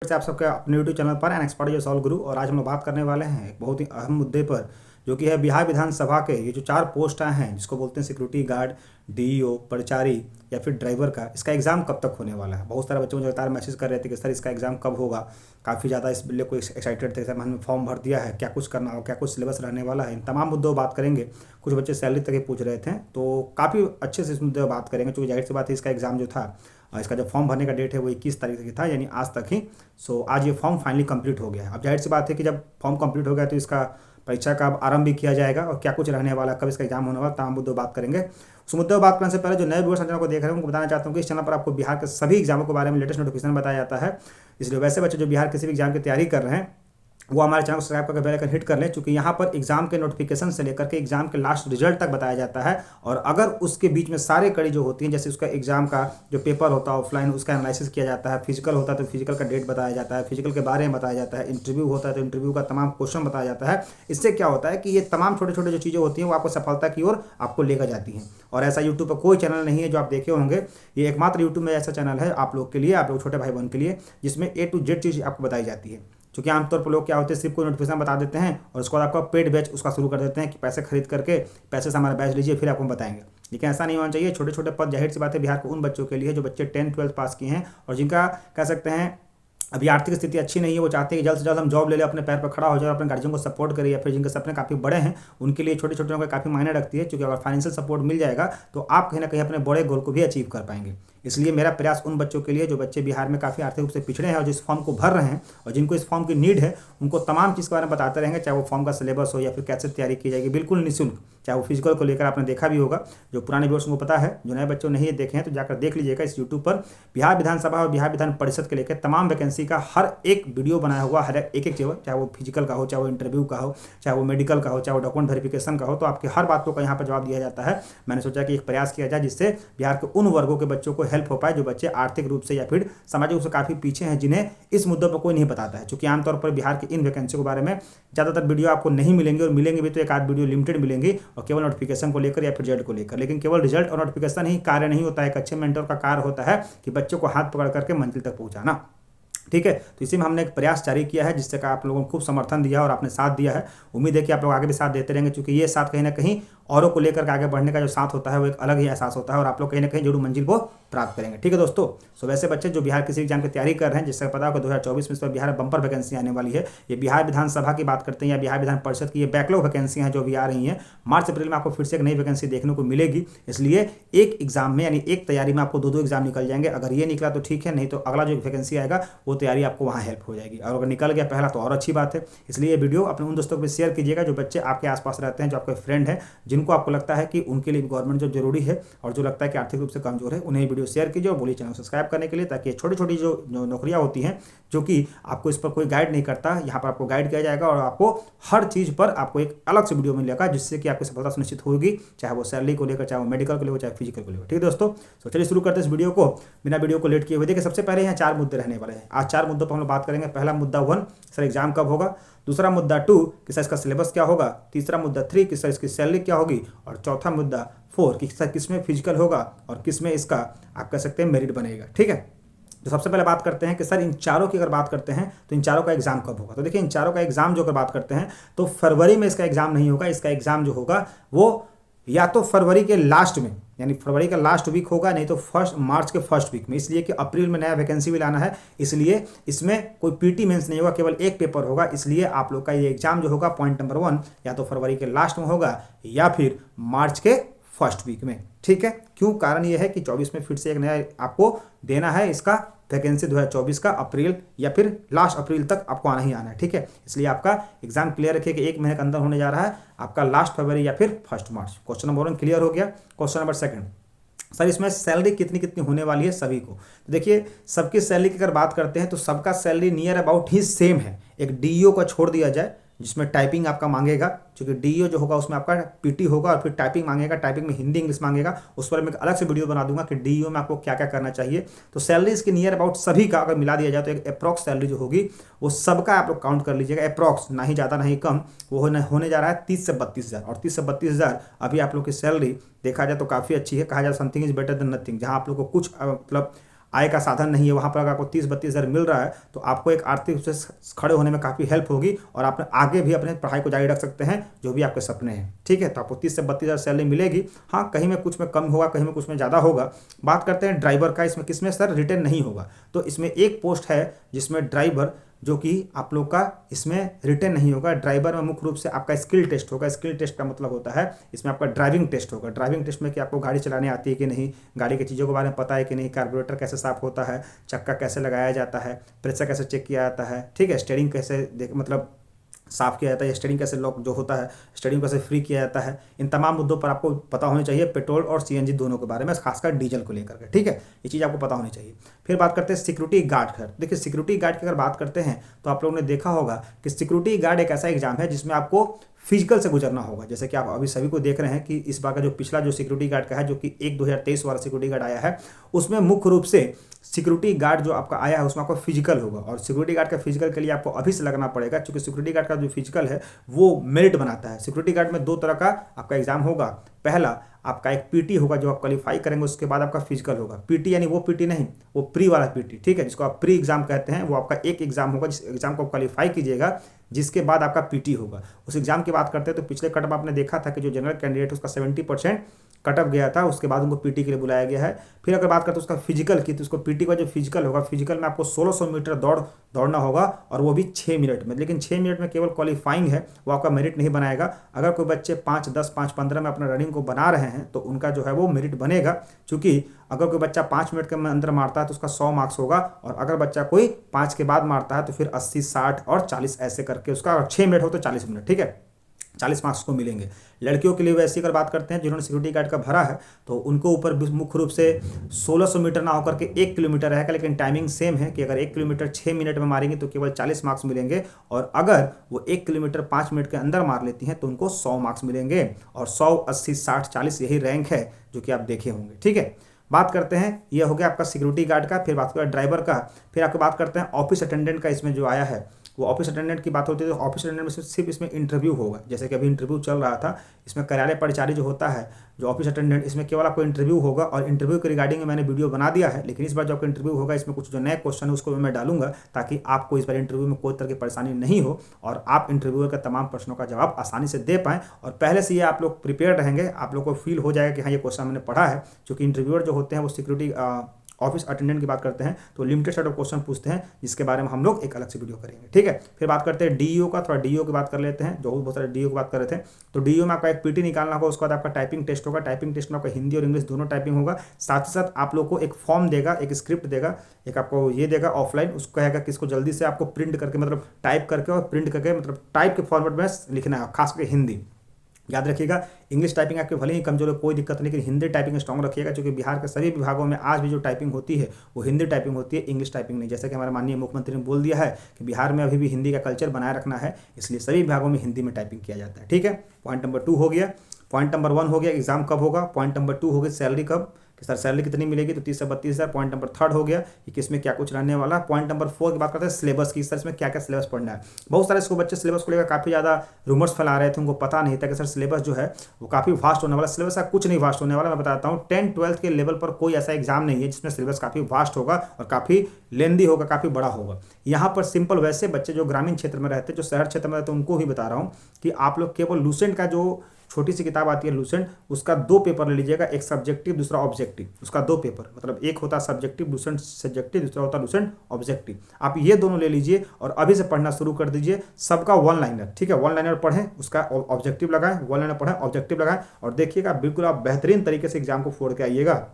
से आप सबके अपने यूट्यूब चैनल पर एन एक्सपर्ट जो सॉल्व गुरु। और आज हम लोग बात करने वाले हैं एक बहुत ही अहम मुद्दे पर, जो कि है बिहार विधानसभा के ये जो 4 पोस्ट आए हैं, जिसको बोलते हैं सिक्योरिटी गार्ड, डीईओ, परिचारी या फिर ड्राइवर का, इसका एग्जाम कब तक होने वाला है। बहुत सारे बच्चे मुझे लगातार मैसेज कर रहे थे कि सर इसका एग्जाम कब होगा। काफ़ी ज़्यादा इस बिल्ले को एक्साइटेड थे, सर हमने फॉर्म भर दिया है, क्या कुछ करना हो, क्या कुछ सिलेबस रहने वाला है। इन तमाम मुद्दों पर बात करेंगे। कुछ बच्चे सैलरी तक ही पूछ रहे थे, तो काफ़ी अच्छे से इस मुद्दे पर बात करेंगे, क्योंकि जाहिर सी बात है इसका एग्जाम जो था, इसका जो फॉर्म भरने का डेट है वो 21 तारीख तक था, यानी आज तक ही। सो आज ये फॉर्म फाइनली कंप्लीट हो गया है। अब जाहिर सी बात है कि जब फॉर्म कंप्लीट हो गया तो इसका परीक्षा का अब आरंभ भी किया जाएगा, और क्या कुछ रहने वाला, कब इसका एग्जाम होने वाला, तमाम मुद्दों बात करेंगे। उस मुद्दे पर बात करने से पहले जो नए व्यूअर्स चैनल को देख रहे हैं उनको बताना चाहता हूँ कि इस चैनल पर आपको बिहार के सभी एग्जामों के बारे में लेटेस्ट नोटिफिकेशन बताया जाता है। इसलिए वैसे बच्चे जो बिहार किसी भी एग्जाम की तैयारी कर रहे हैं वो हमारे चैनल को सब्सक्राइब करके बेल आइकन हिट कर लें, क्योंकि यहाँ पर एग्जाम के नोटिफिकेशन से लेकर के एग्जाम के लास्ट रिजल्ट तक बताया जाता है। और अगर उसके बीच में सारे कड़ी जो होती हैं, जैसे उसका एग्जाम का जो पेपर होता है ऑफलाइन, उसका एनालिसिस किया जाता है, फिजिकल होता है तो फिजिकल का डेट बताया जाता है, फिजिकल के बारे में बताया जाता है, इंटरव्यू होता है तो इंटरव्यू का तमाम क्वेश्चन बताया जाता है। इससे क्या होता है कि ये तमाम छोटे छोटे जो चीज़ें होती हैं वो आपको सफलता की ओर आपको लेकर जाती हैं। और ऐसा यूट्यूब पर कोई चैनल नहीं है जो आप देखे होंगे, ये एकमात्र यूट्यूब में ऐसा चैनल है आप लोग के लिए, आप लोग छोटे भाई बहन के लिए, जिसमें A to Z चीज़ आपको बताई जाती है। क्योंकि आमतौर पर लोग क्या होते हैं, सिर्फ कोई नोटिफिकेशन बता देते हैं और उसके बाद आपका पेड बैच उसका शुरू कर देते हैं कि पैसे खरीद करके पैसे से हमारा बैच लीजिए फिर आपको बताएंगे। लेकिन ऐसा नहीं होना चाहिए। छोटे छोटे पद जाहिर सी बात है बिहार के उन बच्चों के लिए जो बच्चे 10th-12th पास किए हैं और जिनका कह सकते हैं अभी आर्थिक स्थिति अच्छी नहीं है, वो चाहते हैं कि जल्द से जल्द हम जॉब ले लें, अपने पैर पर खड़ा हो जाए और अपने गार्जियन को सपोर्ट करें, या फिर जिनके सपने काफ़ी बड़े हैं उनके लिए छोटे छोटे नौकरी काफ़ी मायने रखती है। क्योंकि अगर फाइनेंशियल सपोर्ट मिल जाएगा तो आप कहीं ना कहीं अपने बड़े गोल को भी अचीव कर पाएंगे। इसलिए मेरा प्रयास उन बच्चों के लिए जो बच्चे बिहार में काफ़ी आर्थिक रूप से पिछड़े हैं और जिस फॉर्म को भर रहे हैं और जिनको इस फॉर्म की नीड है, उनको तमाम चीज़ के बारे में बताते रहेंगे, चाहे वो फॉर्म का सिलेबस हो या फिर कैसे तैयारी की जाएगी, बिल्कुल निःशुल्क। चाहे वो फिजिकल को लेकर आपने देखा भी होगा, जो पुराने व्यूअर्स को पता है, जो नए बच्चों नहीं देखे हैं तो जाकर देख लीजिएगा इस यूट्यूब पर। बिहार विधानसभा और बिहार विधान परिषद के लेकर तमाम वैकेंसी का हर एक वीडियो बनाया हुआ, हर एक एक चीज़, चाहे वो फिजिकल का हो, चाहे वो इंटरव्यू का हो, चाहे वो मेडिकल का हो, चाहे वो डॉक्यूमेंट वेरिफिकेशन का हो, तो आपकी हर बातों का यहाँ पर जवाब दिया जाता है। मैंने सोचा कि एक प्रयास किया जाए जिससे बिहार के उन वर्गों के बच्चों को हेल्प हो पाए जो बच्चे आर्थिक रूप से या फिर सामाजिक रूप से काफ़ी पीछे हैं, जिन्हें इस मुद्दों पर कोई नहीं बताता है। क्योंकि आमतौर पर बिहार की इन वैकेंसियों के बारे में ज़्यादातर वीडियो आपको नहीं मिलेंगे, और मिलेंगे भी तो एक आध वीडियो लिमिटेड मिलेंगी, और केवल नोटिफिकेशन को लेकर या फिर रिजल्ट को लेकर। लेकिन केवल रिजल्ट और नोटिफिकेशन ही कार्य नहीं होता है। एक अच्छे मेंटर का कार्य होता है कि बच्चों को हाथ पकड़ करके मंजिल तक पहुंचाना। ठीक है, तो इसी में हमने एक प्रयास जारी किया है, जिससे का आप लोगों को खूब समर्थन दिया और आपने साथ दिया है। उम्मीद है कि आप लोग आगे भी साथ देते रहेंगे, क्योंकि ये साथ कहीं ना कहीं औरों को लेकर के आगे बढ़ने का जो साथ होता है वो एक अलग ही एहसास होता है, और आप लोग कहीं ना कहीं जरूर मंजिल को प्राप्त करेंगे। ठीक है दोस्तों, सो वैसे बच्चे जो बिहार किसी एग्जाम की तैयारी कर रहे हैं, जिससे पता होगा 2024 में इस पर बिहार बंपर वैकेंसी आने वाली है। ये बिहार विधानसभा की बात करते हैं या बिहार विधान परिषद की, ये बैकलॉग वैकेंसी हैं जो भी आ रही हैं। मार्च अप्रैल में आपको फिर से एक नई वैकेंसी देखने को मिलेगी। इसलिए एक एग्जाम में यानी एक तैयारी में आपको 2-2 एग्जाम निकल जाएंगे। अगर ये निकला तो ठीक है, नहीं तो अगला जो वैकेंसी आएगा वो तैयारी आपको वहाँ हेल्प हो जाएगी। और अगर निकल गया पहला तो और अच्छी बात है। इसलिए ये वीडियो अपने उन दोस्तों को शेयर कीजिएगा जो बच्चे आपके आसपास रहते हैं, जो आपके फ्रेंड हैं, जिनको आपको लगता है कि उनके लिए गवर्नमेंट जॉब जरूरी है, और जो लगता है कि आर्थिक रूप से कमजोर है, उन्हें वीडियो शेयर कीजिए और बोलिए चैनल सब्सक्राइब करने के लिए, ताकि छोटी छोटी जो नौकरियां होती हैं, जो कि आपको इस पर कोई गाइड नहीं करता, यहाँ पर आपको गाइड किया जाएगा और आपको हर चीज़ पर आपको एक अलग से वीडियो मिलेगा, जिससे कि आपकी सफलता सुनिश्चित होगी, चाहे वो सैलरी को लेकर, चाहे वो मेडिकल को लेकर, चाहे फिजिकल को लेकर। ठीक है दोस्तों, तो चलिए शुरू करते हैं इस वीडियो को बिना वीडियो को लेट किए हुए। देखिए सबसे पहले यहाँ 4 मुद्दे रहने वाले हैं। आज 4 मुद्दों पर हम लोग बात करेंगे। पहला मुद्दा 1, सर एग्जाम कब होगा। दूसरा मुद्दा 2, कि सर इसका सिलेबस क्या होगा। तीसरा मुद्दा 3, कि सर इसकी सैलरी क्या होगी। और चौथा मुद्दा 4, कि सर किसमें फिजिकल होगा और किसमें इसका आप कह सकते हैं मेरिट बनेगा। ठीक है, तो सबसे पहले बात करते हैं कि सर इन चारों की अगर बात करते हैं तो इन चारों का एग्जाम कब होगा। तो देखिए इन चारों का एग्जाम जो अगर बात करते हैं तो फरवरी में इसका एग्जाम नहीं होगा। इसका एग्जाम जो होगा वो या तो फरवरी के लास्ट में, यानी फरवरी का लास्ट वीक होगा, नहीं तो मार्च के फर्स्ट वीक में। इसलिए कि अप्रैल में नया वैकेंसी भी लाना है, इसलिए इसमें कोई पीटी मेंस नहीं होगा, केवल एक पेपर होगा। इसलिए आप लोग का ये एग्जाम जो होगा पॉइंट नंबर 1 या तो फरवरी के लास्ट में होगा या फिर मार्च के फर्स्ट वीक में। ठीक है, क्यों, कारण ये है कि 24 में फिर से एक नया आपको देना है इसका वैकेंसी 2024 का अप्रैल या फिर लास्ट अप्रैल तक आपको आना ही आना है। ठीक है, इसलिए आपका एग्जाम क्लियर रखिए कि 1 महीने के अंदर होने जा रहा है, आपका लास्ट फरवरी या फिर first March. Question number 1 clear हो गया। क्वेश्चन नंबर 2, सर इसमें सैलरी कितनी कितनी होने वाली है सभी को। तो देखिए सबकी सैलरी की अगर बात करते हैं तो सबका salary near about he same है। एक डीईओ का छोड़ दिया जाए जिसमें टाइपिंग आपका मांगेगा, क्योंकि डीईओ जो होगा उसमें आपका पीटी होगा और फिर टाइपिंग मांगेगा, टाइपिंग में हिंदी इंग्लिश मांगेगा। उस पर मैं अलग से वीडियो बना दूंगा कि डीईओ में आपको क्या क्या करना चाहिए। तो सैलरी इसकी नियर अबाउट सभी का अगर मिला दिया जाए तो एक अप्रॉक्स सैलरी जो होगी वो सबका आप लोग काउंट कर लीजिएगा। अप्रॉक्स, ना ही ज़्यादा ना ही कम, वो होने जा रहा है 30 से 32 हज़ार। और 30 से 32 हज़ार अभी आप लोग की सैलरी देखा जाए तो काफ़ी अच्छी है। कहा जाए something is better than nothing, जहाँ आप लोग को कुछ मतलब आय का साधन नहीं है, वहाँ पर अगर आपको 30-32 हज़ार मिल रहा है तो आपको एक आर्थिक रूप से खड़े होने में काफ़ी हेल्प होगी और आप आगे भी अपने पढ़ाई को जारी रख सकते हैं जो भी आपके सपने हैं। ठीक है, तो आपको 30 से 32 हज़ार सैलरी मिलेगी। हाँ, कहीं में कुछ में कम होगा, कहीं में कुछ में ज़्यादा होगा। बात करते हैं ड्राइवर का। इसमें किसमें सर रिटेन नहीं होगा, तो इसमें एक पोस्ट है जिसमें ड्राइवर जो कि आप लोग का इसमें रिटेन नहीं होगा। ड्राइवर में मुख्य रूप से आपका स्किल टेस्ट होगा। स्किल टेस्ट का मतलब होता है इसमें आपका ड्राइविंग टेस्ट होगा। ड्राइविंग टेस्ट में कि आपको गाड़ी चलाने आती है कि नहीं, गाड़ी की चीज़ों के बारे में पता है कि नहीं, कार्बोरेटर कैसे साफ होता है, चक्का कैसे लगाया जाता है, प्रेशर कैसे चेक किया जाता है, ठीक है, स्टीयरिंग कैसे मतलब साफ़ किया जाता है, स्टीयरिंग कैसे लॉक जो होता है, स्टीयरिंग कैसे फ्री किया जाता है। इन तमाम मुद्दों पर आपको पता होनी चाहिए, पेट्रोल और सीएनजी दोनों के बारे में, खासकर डीजल को लेकर के। ठीक है, ये चीज़ आपको पता होनी चाहिए। फिर बात करते हैं सिक्योरिटी गार्ड का। देखिए, सिक्योरिटी गार्ड की अगर बात करते हैं तो आप लोगों ने देखा होगा कि सिक्योरिटी गार्ड एक ऐसा एग्जाम है जिसमें आपको फिजिकल से गुजरना होगा। जैसे कि आप अभी सभी को देख रहे हैं कि इस बार का जो पिछला जो सिक्योरिटी गार्ड का है, जो कि 2023 वाला सिक्योरिटी गार्ड आया है, उसमें मुख्य रूप से सिक्योरिटी गार्ड जो आपका आया है उसमें आपको फिजिकल होगा। और सिक्योरिटी गार्ड का फिजिकल के लिए आपको अभी से लगना पड़ेगा, क्योंकि सिक्योरिटी गार्ड का जो फिजिकल है वो मेरिट बनाता है। सिक्योरिटी गार्ड में 2 तरह का आपका एग्जाम होगा। पहला आपका एक पीटी होगा जो आप क्वालिफाई करेंगे, उसके बाद आपका फिजिकल होगा। पीटी यानी वो पीटी नहीं, वो प्री वाला पीटी, ठीक है, जिसको आप प्री एग्जाम कहते हैं। वो आपका एक एग्जाम होगा जिस एग्जाम को क्वालिफाई कीजिएगा, जिसके बाद आपका पीटी होगा। उस एग्जाम की बात करते हैं तो पिछले कट में आपने देखा था कि जो जनरल कैंडिडेट उसका 70% कट ऑफ गया था, उसके बाद उनको पीटी के लिए बुलाया गया है। फिर अगर बात करते हैं उसका फिजिकल की, तो उसको पीटी का जो फिजिकल होगा, फिजिकल में आपको 1600 मीटर दौड़ना होगा और वो भी 6 मिनट में। लेकिन 6 मिनट में केवल क्वालिफाइंग है, वो आपका मेरिट नहीं बनाएगा। अगर कोई बच्चे 5-10, 5-15 में अपना रनिंग को बना रहे हैं तो उनका जो है वो मेरिट बनेगा, क्योंकि अगर कोई बच्चा 5 मिनट के अंदर मारता है तो उसका 100 मार्क्स होगा, और अगर बच्चा कोई 5 के बाद मारता है तो फिर 80, 60 और 40 ऐसे करके उसका, और 6 मिनट हो तो 40 मिनट, ठीक है, 40 मार्क्स को मिलेंगे। लड़कियों के लिए वैसे अगर बात करते हैं जिन्होंने सिक्योरिटी गार्ड का भरा है तो उनको ऊपर मुख्य रूप से 1600 मीटर ना होकर के 1 किलोमीटर रहेगा, लेकिन टाइमिंग सेम है कि अगर 1 किलोमीटर 6 मिनट में मारेंगे तो केवल 40 मार्क्स मिलेंगे, और अगर वो 1 किलोमीटर 5 मिनट के अंदर मार लेती हैं तो उनको 100 मार्क्स मिलेंगे। और 100, 80, 60, 40 यही रैंक है जो कि आप देखे होंगे। ठीक है, बात करते हैं, ये हो गया आपका सिक्योरिटी गार्ड का। फिर बात करें ड्राइवर का। फिर आपको बात करते हैं ऑफिस अटेंडेंट का। इसमें जो आया है वो ऑफिस अटेंडेंट की बात होती है, तो ऑफिस अटेंडेंट में सिर्फ इसमें इंटरव्यू होगा। जैसे कि अभी इंटरव्यू चल रहा था, इसमें कार्यालय परिचारी जो होता है, जो ऑफिस अटेंडेंट, इसमें केवल आपको इंटरव्यू होगा। और इंटरव्यू के रिगार्डिंग में मैंने वीडियो बना दिया है, लेकिन इस बार जो आपका इंटरव्यू होगा इसमें कुछ जो नए क्वेश्चन है उसको मैं डालूंगा, ताकि आपको इस बार इंटरव्यू में कोई तरह की परेशानी नहीं हो और आप इंटरव्यूअर के तमाम प्रश्नों का जवाब आसानी से दे पाएँ। और पहले से ये आप लोग प्रिपेयर रहेंगे, आप लोग को फील हो जाएगा कि हाँ ये क्वेश्चन मैंने पढ़ा है। क्योंकि इंटरव्यूअर जो होते हैं वो सिक्योरिटी ऑफिस अटेंडेंट की बात करते हैं तो लिमिटेड सेट ऑफ क्वेश्चन पूछते हैं, जिसके बारे में हम लोग एक अलग से वीडियो करेंगे। ठीक है, फिर बात करते हैं डीईओ का। थोड़ा डीईओ की बात कर लेते हैं, जो बहुत सारे डीईओ की बात कर रहे थे। तो डीईओ में आपका एक पीटी निकालना होगा, उसके बाद आपका टाइपिंग टेस्ट होगा। टाइपिंग टेस्ट में आपका हिंदी और इंग्लिश दोनों टाइपिंग होगा। साथ ही साथ आप लोग को एक फॉर्म देगा, एक स्क्रिप्ट देगा, एक आपको ये देगा ऑफलाइन, उसको कहेगा कि इसको जल्दी से आपको प्रिंट करके, मतलब टाइप करके और प्रिंट करके, मतलब टाइप के फॉर्मेट में लिखना है, खास करके हिंदी। याद रखिएगा, इंग्लिश टाइपिंग आपके भले ही कमजोर है, कोई दिक्कत नहीं, लेकिन हिंदी टाइपिंग स्ट्रॉन्ग रखिएगा, क्योंकि बिहार के सभी विभागों में आज भी जो टाइपिंग होती है वो हिंदी टाइपिंग होती है, इंग्लिश टाइपिंग नहीं। जैसा कि हमारे माननीय मुख्यमंत्री ने बोल दिया है कि बिहार में अभी भी हिंदी का कल्चर बनाए रखना है, इसलिए सभी विभागों में हिंदी में टाइपिंग किया जाता है। ठीक है, पॉइंट नंबर 2 हो गया। पॉइंट नंबर 1 हो गया एग्जाम कब होगा। पॉइंट नंबर 2 हो गया सैलरी कब, कि सर सैलरी कितनी मिलेगी, तो 30 से 32 हज़ार। पॉइंट नंबर 3 हो गया कि किसमें क्या कुछ रहने वाला। पॉइंट नंबर 4 की बात करते हैं सिलेबस की, सर इसमें क्या क्या सिलेबस पढ़ना है। बहुत सारे इसको बच्चे सिलेबस को लेकर काफ़ी ज़्यादा रूमर्स फैला रहे थे, उनको पता नहीं था कि सर सिलेबस जो है वो काफ़ी वास्ट होने वाला। सिलेबस का कुछ नहीं वास्ट होने वाला, मैं बताता हूँ। 10-12 के लेवल पर कोई ऐसा एग्जाम नहीं है जिसमें सिलेबस काफ़ी वास्ट होगा और काफ़ी लेंदी होगा, काफ़ी बड़ा होगा। यहाँ पर सिंपल वैसे बच्चे जो ग्रामीण क्षेत्र में रहते हैं, जो शहर क्षेत्र में रहते हैं, उनको ही बता रहा हूँ कि आप लोग केवल लूसेंट का जो छोटी सी किताब आती है लूसेंट, उसका 2 पेपर ले लीजिएगा, एक सब्जेक्टिव दूसरा ऑब्जेक्टिव। उसका 2 पेपर, मतलब एक होता है सब्जेक्टिव लूसेंट सब्जेक्टिव, दूसरा होता है लूसेंट ऑब्जेक्टिव। आप ये दोनों ले लीजिए और अभी से पढ़ना शुरू कर दीजिए। सबका 1 लाइनर, ठीक है, 1 लाइनर पढ़ें, उसका ऑब्जेक्टिव लगाएं, 1 लाइनर पढ़ें, ऑब्जेक्टिव लगाएं, और देखिएगा बिल्कुल आप बेहतरीन तरीके से एग्जाम को फोड़ के आइएगा।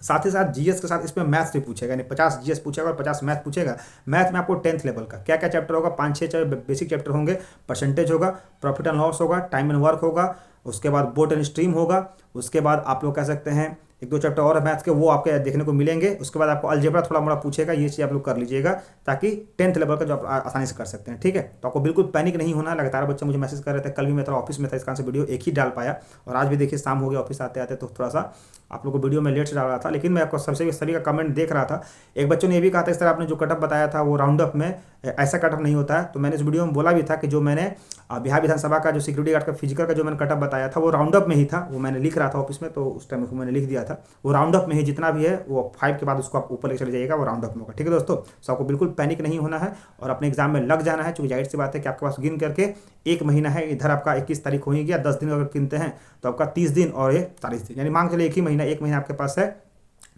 साथ ही साथ जीएस के साथ इसमें मैथ्स भी पूछेगा, यानी 50 जीएस पूछेगा और 50 मैथ पूछेगा। मैथ में आपको 10th लेवल का क्या क्या चैप्टर होगा, 5-6 बेसिक चैप्टर होंगे। परसेंटेज होगा, प्रॉफिट एंड लॉस होगा, टाइम एंड वर्क होगा, उसके बाद बोट एंड स्ट्रीम होगा, उसके बाद आप लोग कह सकते हैं 1-2 चैप्टर और मैथ्स के, वो आपके देखने को मिलेंगे। उसके बाद आपको अलजेब्रा थोड़ा मोड़ा पूछेगा, ये चीज़ आप लोग कर लीजिएगा, ताकि 10th लेवल का जो आप आसानी से कर सकते हैं। ठीक है, तो आपको बिल्कुल पैनिक नहीं होना। लगातार बच्चे मुझे मैसेज कर रहे थे, कल भी मैं थोड़ा ऑफिस में था, इस कारण से वीडियो एक ही डाल पाया, और आज भी देखिए शाम हो गया ऑफिस आते आते, तो थोड़ा सा आप लोग को वीडियो में लेट से डाल रहा था। लेकिन मैं आपको सभी का कमेंट देख रहा था। एक बच्चों ने ये भी कहा था, इस तरह आपने जो कटअप बताया था वो राउंड अप में ऐसा कटअप नहीं होता है। तो मैंने इस वीडियो में बोला भी था कि जो मैंने बिहार विधानसभा का जो सिक्योरिटी गार्ड का फिजिकल का जो मैंने कटअप बताया था वो राउंड अप में ही था, वो मैंने लिख रहा था ऑफिस में, तो उस टाइम मैंने लिख दिया था। था, वो राउंड अप में ही जितना भी है वो 5 के बाद उसको आप ऊपर लेकर चले जाइएगा, वो राउंड अप में होगा। ठीक है दोस्तों, सो आपको बिल्कुल पैनिक नहीं होना है और अपने एग्जाम में लग जाना है, क्योंकि जाहिर सी बात है कि आपके पास गिन करके 1 महीना है, इधर आपका 21 तारीख हो ही गया, 10 दिन अगर गिनते हैं तो आपका 30 दिन और ये 40 दिन, यानी मांग चलिए 1 ही महीना, 1 महीना आपके पास है।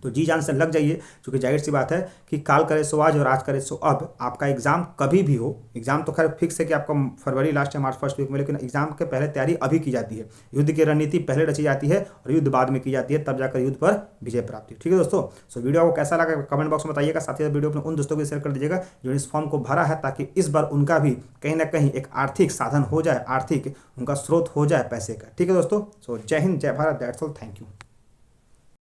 तो जी जान से लग जाइए, क्योंकि जाहिर सी बात है कि काल करे सो आज और आज करे सो अब, आपका एग्जाम कभी भी हो, एग्जाम तो खैर फिक्स है कि आपका फरवरी लास्ट या मार्च फर्स्ट वीक में, लेकिन एग्जाम के पहले तैयारी अभी की जाती है, युद्ध की रणनीति पहले रची जाती है और युद्ध बाद में की जाती है, तब जाकर युद्ध पर विजय प्राप्ति। ठीक है दोस्तों, सो वीडियो आपको कैसा लगा कमेंट बॉक्स में बताइएगा, साथ ही वीडियो अपने उन दोस्तों को शेयर कर दीजिएगा जो इस फॉर्म को भरा है, ताकि इस बार उनका भी कहीं ना कहीं एक आर्थिक साधन हो जाए, आर्थिक उनका स्रोत हो जाए पैसे का। ठीक है दोस्तों, सो जय हिंद, जय Bharat, that's all, thank you.